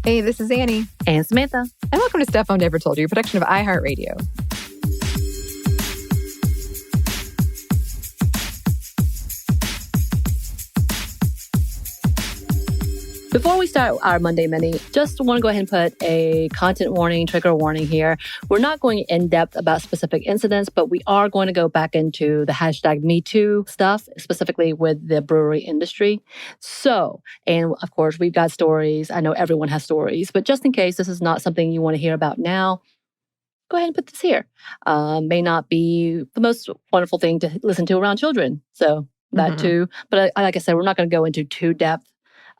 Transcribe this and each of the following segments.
Hey, this is Anney. And Samantha. And welcome to Stuff Mom Never Told You, a production of iHeartRadio. Before we start our Monday Mini, just want to go ahead and put a content warning, trigger warning here. We're not going in depth about specific incidents, but we are going to go back into the hashtag #MeToo stuff, specifically with the brewery industry. So, and of course, we've got stories. I know everyone has stories, but just in case this is not something you want to hear about now, go ahead and put this here. May not be the most wonderful thing to listen to around children. So that too. But like I said, we're not going to go into too depth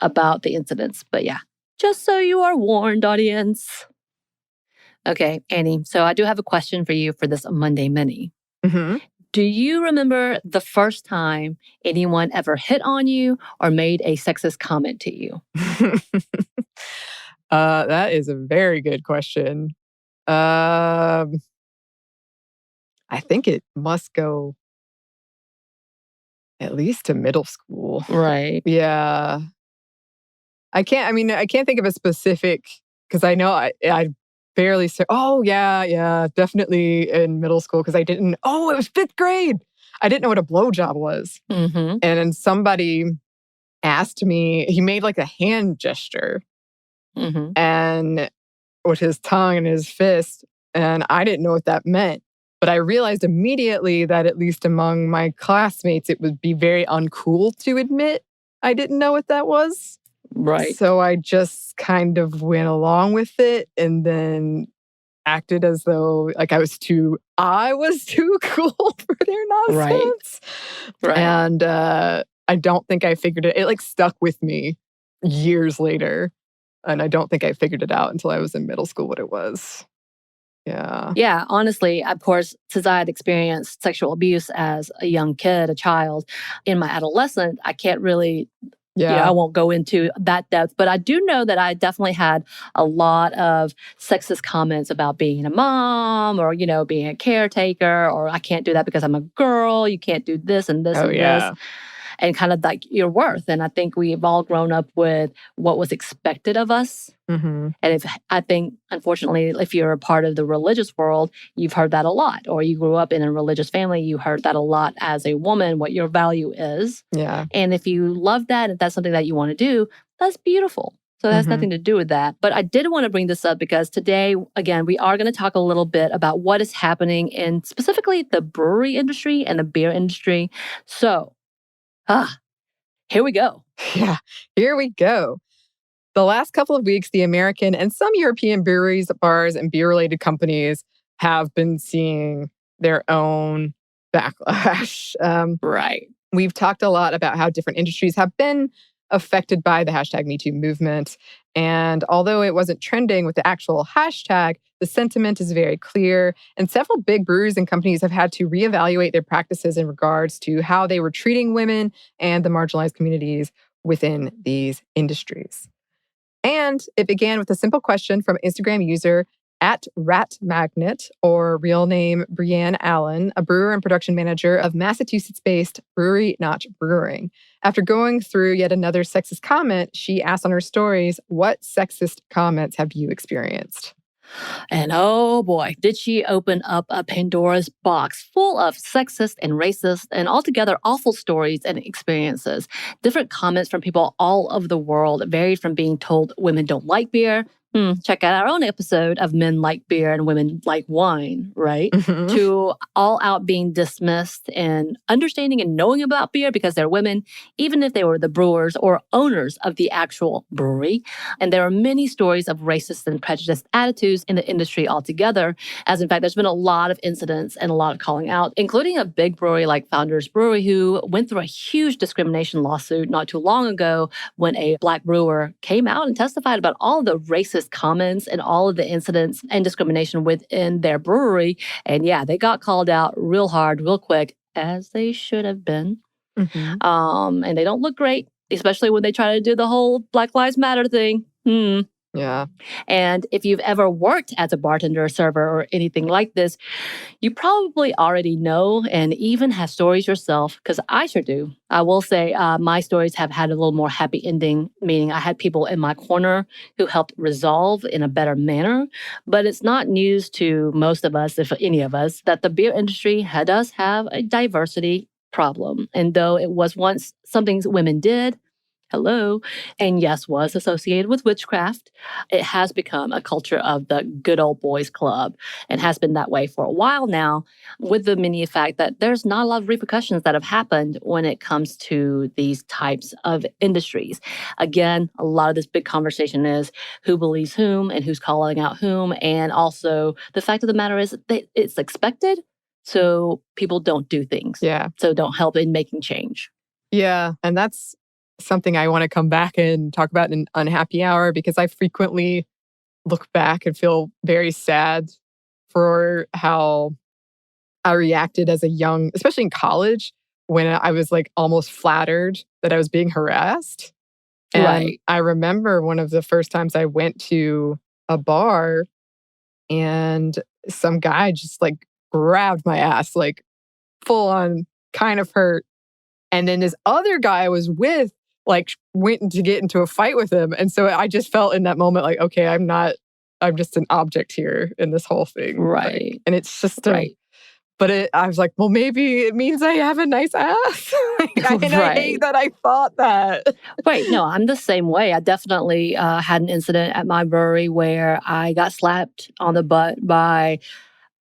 about the incidents. But yeah, just so you are warned, audience. Okay, Anney, so I do have a question for you for this Monday Mini. Do you remember the first time anyone ever hit on you or made a sexist comment to you? That is a very good question. I think it must go at least to middle school. Right. Yeah. I can't think of a specific, because I know I barely said, definitely in middle school, because it was 5th grade. I didn't know what a blowjob was. And then somebody asked me, he made like a hand gesture and with his tongue and his fist, and I didn't know what that meant. But I realized immediately that at least among my classmates, it would be very uncool to admit I didn't know what that was. Right. So I just kind of went along with it and then acted as though like I was too cool for their nonsense. Right. And I don't think I figured it. It like stuck with me years later. And I don't think I figured it out until I was in middle school what it was. Yeah. Yeah, honestly, of course, since I had experienced sexual abuse as a young kid, a child, in my adolescence, I can't really... I won't go into that depth, but I do know that I definitely had a lot of sexist comments about being a mom or, being a caretaker, or I can't do that because I'm a girl. You can't do this and this this. And kind of like your worth. And I think we've all grown up with what was expected of us. And I think, unfortunately, if you're a part of the religious world, you've heard that a lot. Or you grew up in a religious family, you heard that a lot as a woman, what your value is. Yeah. And if you love that, if that's something that you want to do, that's beautiful. So that has nothing to do with that. But I did want to bring this up because today, again, we are going to talk a little bit about what is happening in specifically the brewery industry and the beer industry. So, here we go. Yeah, here we go. The last couple of weeks, the American and some European breweries, bars, and beer-related companies have been seeing their own backlash. Right. We've talked a lot about how different industries have been affected by the hashtag #MeToo movement. And although it wasn't trending with the actual hashtag, the sentiment is very clear. And several big breweries and companies have had to reevaluate their practices in regards to how they were treating women and the marginalized communities within these industries. And it began with a simple question from Instagram user @RatMagnet, or real name Brienne Allan, a brewer and production manager of Massachusetts-based Brewery Brewing. After going through yet another sexist comment, she asked on her stories, "What sexist comments have you experienced?" And oh boy, did she open up a Pandora's box full of sexist and racist and altogether awful stories and experiences. Different comments from people all over the world, varied from being told women don't like beer. Check out our own episode of Men Like Beer and Women Like Wine, right? To all out being dismissed and understanding and knowing about beer because they're women, even if they were the brewers or owners of the actual brewery. And there are many stories of racist and prejudiced attitudes in the industry altogether, as in fact, there's been a lot of incidents and a lot of calling out, including a big brewery like Founders Brewery, who went through a huge discrimination lawsuit not too long ago when a Black brewer came out and testified about all of the racist comments and all of the incidents and discrimination within their brewery. And yeah, they got called out real hard, real quick, as they should have been. And they don't look great, especially when they try to do the whole Black Lives Matter thing. Yeah. And if you've ever worked as a bartender or server or anything like this, you probably already know and even have stories yourself, because I sure do. I will say my stories have had a little more happy ending, meaning I had people in my corner who helped resolve in a better manner. But it's not news to most of us, if any of us, that the beer industry does have a diversity problem. And though it was once something women did, hello, and yes, was associated with witchcraft, it has become a culture of the good old boys club and has been that way for a while now, with the many fact that there's not a lot of repercussions that have happened when it comes to these types of industries. Again, a lot of this big conversation is who believes whom and who's calling out whom. And also the fact of the matter is that it's expected. So people don't do things. Yeah. So don't help in making change. Yeah. And that's something I want to come back and talk about in Unhappy Hour, because I frequently look back and feel very sad for how I reacted as a young, especially in college, when I was like almost flattered that I was being harassed. And Right. I remember one of the first times I went to a bar and some guy just like grabbed my ass, like full on, kind of hurt. And then this other guy I was with, like, went to get into a fight with him. And so I just felt in that moment like, okay, I'm just an object here in this whole thing. Right. Like, and it's just Right. I was like, well, maybe it means I have a nice ass. And I hate Right. that I thought that. Right. No, I'm the same way. I definitely had an incident at my brewery where I got slapped on the butt by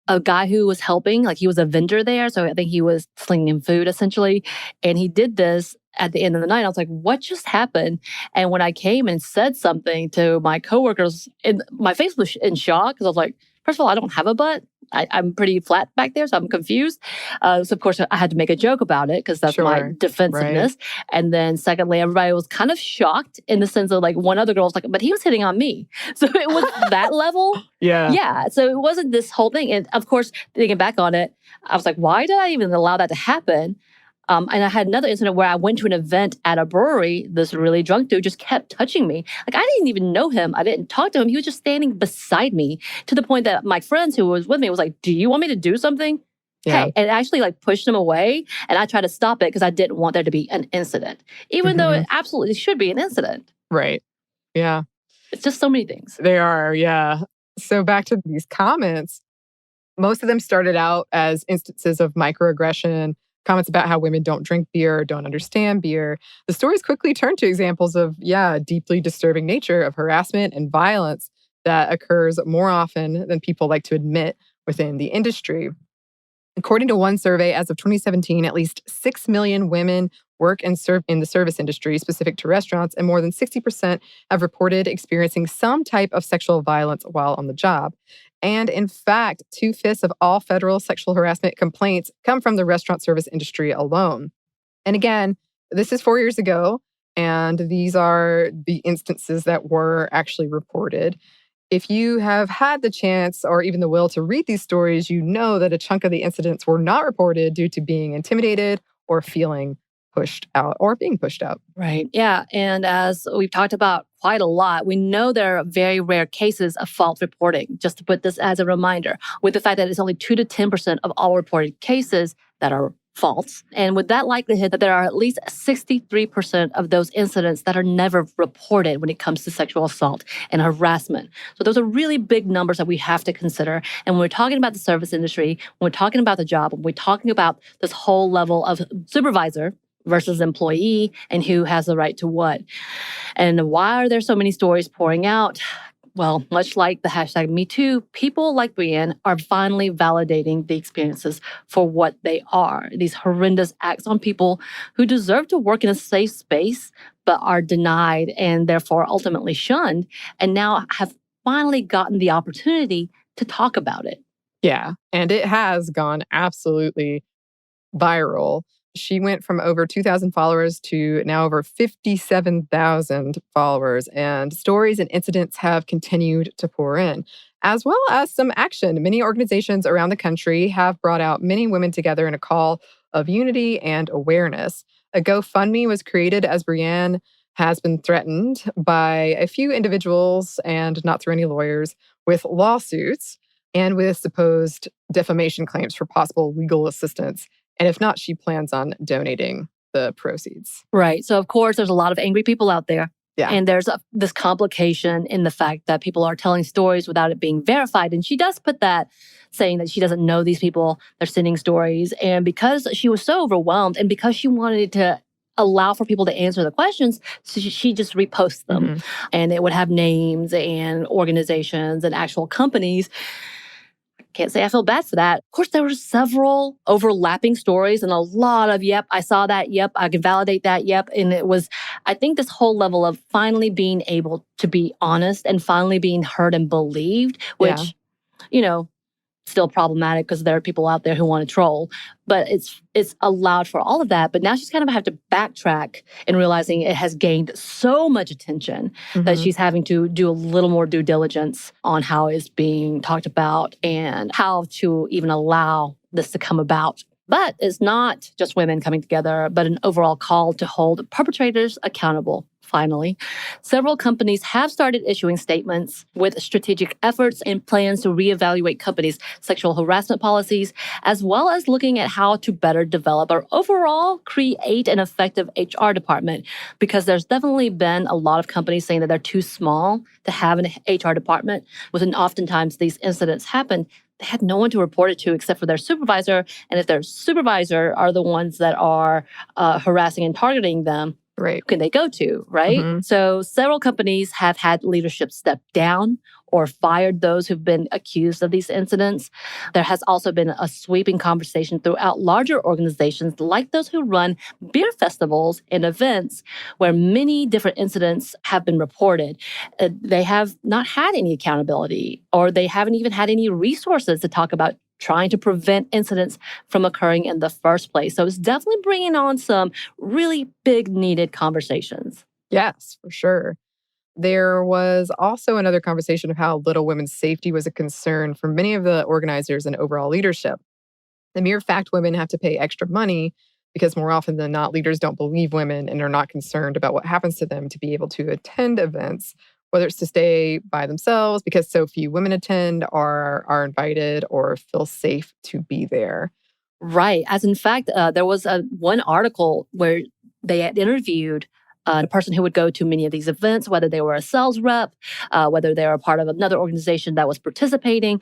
a guy who was helping. Like, he was a vendor there. So I think he was slinging food essentially. And he did this at the end of the night. I was like, what just happened? And when I came and said something to my coworkers, and my face was in shock, because I was like, first of all, I don't have a butt. I'm pretty flat back there, so I'm confused. So, of course, I had to make a joke about it because that's my Sure. defensiveness. Right. And then, secondly, everybody was kind of shocked in the sense of, like, one other girl was like, but he was hitting on me. So it was that level. Yeah. Yeah. So it wasn't this whole thing. And, of course, thinking back on it, I was like, why did I even allow that to happen? And I had another incident where I went to an event at a brewery. This really drunk dude just kept touching me. Like, I didn't even know him. I didn't talk to him. He was just standing beside me, to the point that my friends who was with me was like, do you want me to do something? Yeah. Hey, and actually like pushed him away. And I tried to stop it because I didn't want there to be an incident, even though it absolutely should be an incident. Right. Yeah. It's just so many things. They are. Yeah. So back to these comments, most of them started out as instances of microaggression, comments about how women don't drink beer, don't understand beer. The stories quickly turned to examples of, deeply disturbing nature of harassment and violence that occurs more often than people like to admit within the industry. According to one survey, as of 2017, at least 6 million women work and serve in the service industry specific to restaurants, and more than 60% have reported experiencing some type of sexual violence while on the job. And in fact, 2/5 of all federal sexual harassment complaints come from the restaurant service industry alone. And again, this is 4 years ago, and these are the instances that were actually reported. If you have had the chance or even the will to read these stories, you know that a chunk of the incidents were not reported due to being intimidated or feeling pushed out or being pushed out. Right. Yeah. And as we've talked about quite a lot, we know there are very rare cases of false reporting, just to put this as a reminder, with the fact that it's only 2 to 10% of all reported cases that are false. And with that likelihood that there are at least 63% of those incidents that are never reported when it comes to sexual assault and harassment. So those are really big numbers that we have to consider. And when we're talking about the service industry, when we're talking about the job, when we're talking about this whole level of supervisor versus employee and who has the right to what. And why are there so many stories pouring out? Well, much like the hashtag #MeToo, people like Brienne are finally validating the experiences for what they are. These horrendous acts on people who deserve to work in a safe space, but are denied and therefore ultimately shunned, and now have finally gotten the opportunity to talk about it. Yeah. And it has gone absolutely viral. She went from over 2,000 followers to now over 57,000 followers, and stories and incidents have continued to pour in, as well as some action. Many organizations around the country have brought out many women together in a call of unity and awareness. A GoFundMe was created as Brienne has been threatened by a few individuals and not through any lawyers with lawsuits and with supposed defamation claims for possible legal assistance. And if not, she plans on donating the proceeds. Right. So, of course, there's a lot of angry people out there. Yeah. And there's this complication in the fact that people are telling stories without it being verified. And she does put that, saying that she doesn't know these people, they're sending stories. And because she was so overwhelmed and because she wanted to allow for people to answer the questions, so she just reposts them. Mhm. And it would have names and organizations and actual companies. Can't say I feel bad for that. Of course, there were several overlapping stories and a lot of, yep, I saw that, yep, I can validate that, yep. And it was, I think, this whole level of finally being able to be honest and finally being heard and believed, which, you know, still problematic because there are people out there who want to troll. But it's allowed for all of that. But now she's kind of have to backtrack and realizing it has gained so much attention that she's having to do a little more due diligence on how it's being talked about and how to even allow this to come about. But it's not just women coming together, but an overall call to hold perpetrators accountable. Finally, several companies have started issuing statements with strategic efforts and plans to reevaluate companies' sexual harassment policies, as well as looking at how to better develop or overall create an effective HR department. Because there's definitely been a lot of companies saying that they're too small to have an HR department, and oftentimes these incidents happen. They had no one to report it to except for their supervisor. And if their supervisor are the ones that are harassing and targeting them, right, who can they go to, right? So several companies have had leadership step down or fired those who've been accused of these incidents. There has also been a sweeping conversation throughout larger organizations like those who run beer festivals and events where many different incidents have been reported. They have not had any accountability, or they haven't even had any resources to talk about trying to prevent incidents from occurring in the first place. So it's definitely bringing on some really big needed conversations. Yes, for sure. There was also another conversation of how little women's safety was a concern for many of the organizers and overall leadership. The mere fact women have to pay extra money because more often than not, leaders don't believe women and are not concerned about what happens to them to be able to attend events, whether it's to stay by themselves because so few women attend or are invited or feel safe to be there. Right. As in fact, there was one article where they had interviewed a person who would go to many of these events, whether they were a sales rep, whether they were a part of another organization that was participating.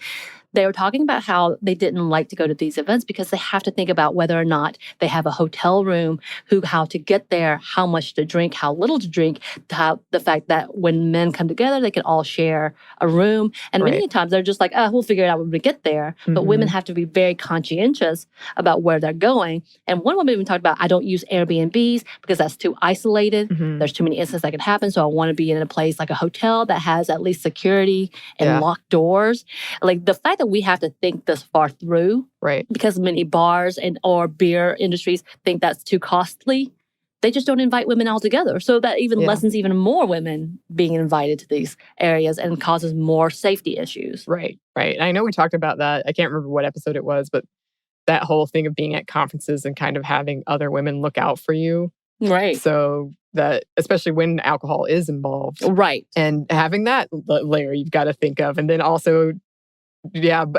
They were talking about how they didn't like to go to these events because they have to think about whether or not they have a hotel room, how to get there, how much to drink, how little to drink, how the fact that when men come together, they can all share a room. And many times they're just like, we'll figure it out when we get there. But women have to be very conscientious about where they're going. And one woman even talked about, I don't use Airbnbs because that's too isolated. There's too many incidents that could happen. So I want to be in a place like a hotel that has at least security and locked doors. Like the fact that we have to think this far through, because many bars or beer industries think that's too costly, they just don't invite women altogether. So that even lessens even more women being invited to these areas and causes more safety issues. Right. I know we talked about that. I can't remember what episode it was, but that whole thing of being at conferences and kind of having other women look out for you. Right. So that, especially when alcohol is involved. Right. And having that layer you've got to think of. And then also,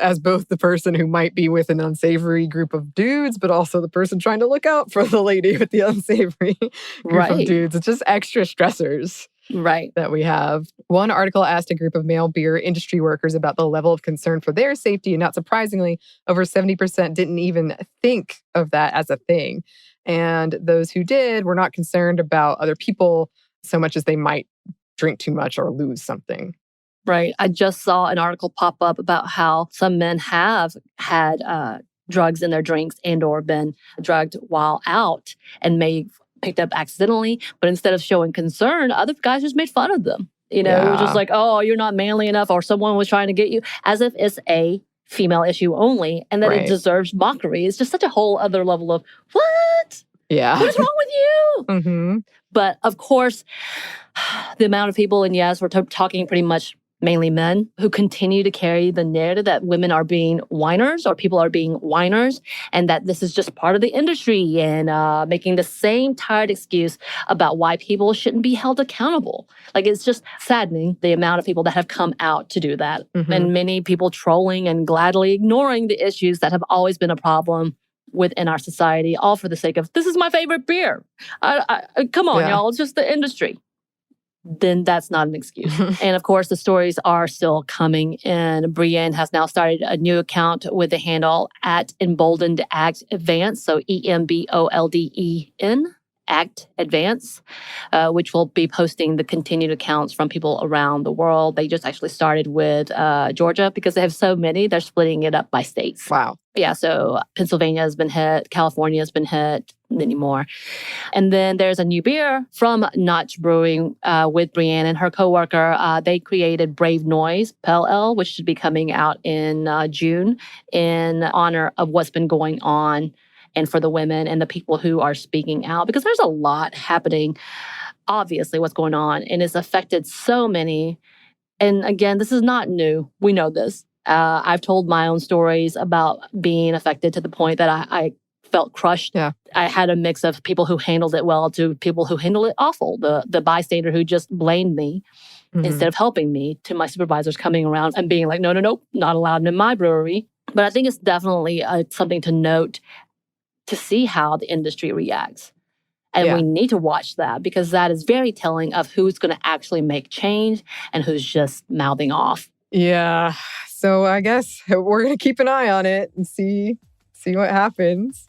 as both the person who might be with an unsavory group of dudes, but also the person trying to look out for the lady with the unsavory group of dudes. It's just extra stressors that we have. One article asked a group of male beer industry workers about the level of concern for their safety. And not surprisingly, over 70% didn't even think of that as a thing. And those who did were not concerned about other people so much as they might drink too much or lose something. Right. I just saw an article pop up about how some men have had drugs in their drinks and or been drugged while out and may picked up accidentally. But instead of showing concern, other guys just made fun of them. You know, it was just like, oh, you're not manly enough, or someone was trying to get you, as if it's a female issue only and that it deserves mockery. It's just such a whole other level of, what? Yeah. What is wrong with you? But of course, the amount of people, and yes, we're talking pretty much mainly men, who continue to carry the narrative that women are being whiners or people are being whiners and that this is just part of the industry and making the same tired excuse about why people shouldn't be held accountable. Like, it's just saddening the amount of people that have come out to do that. And many people trolling and gladly ignoring the issues that have always been a problem within our society, all for the sake of, this is my favorite beer. Come on, y'all, it's just the industry. Then that's not an excuse. And of course, the stories are still coming in. Brienne has now started a new account with the handle at Emboldened Act Advance. So EMBOLDEN Act Advance, which will be posting the continued accounts from people around the world. They just actually started with Georgia because they have so many. They're splitting it up by states. Wow. Yeah, so Pennsylvania has been hit. California has been hit. Many more. And then there's a new beer from Notch Brewing with Brienne and her coworker. They created Brave Noise Pale Ale, which should be coming out in June in honor of what's been going on and for the women and the people who are speaking out. Because there's a lot happening, obviously, what's going on. And it's affected so many. And again, this is not new. We know this. I've told my own stories about being affected to the point that I felt crushed. Yeah. I had a mix of people who handled it well to people who handled it awful. The bystander who just blamed me instead of helping me, to my supervisors coming around and being like, no, not allowed in my brewery. But I think it's definitely something to note to see how the industry reacts. And we need to watch that because that is very telling of who's going to actually make change and who's just mouthing off. Yeah. So I guess we're going to keep an eye on it and see what happens.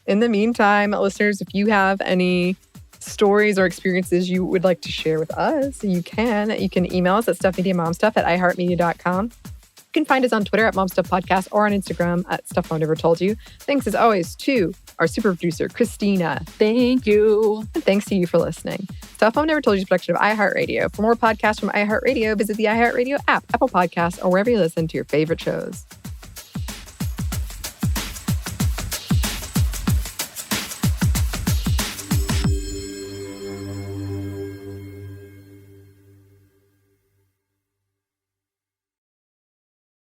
In the meantime, listeners, if you have any stories or experiences you would like to share with us, you can email us at stuffmediamomstuff@iheartmedia.com. You can find us on Twitter at momstuffpodcast or on Instagram at Stuff Mom Never Told You. Thanks as always to our super producer, Christina. Thank you. And thanks to you for listening. Stuff Mom Never Told You is a production of iHeartRadio. For more podcasts from iHeartRadio, visit the iHeartRadio app, Apple Podcasts, or wherever you listen to your favorite shows.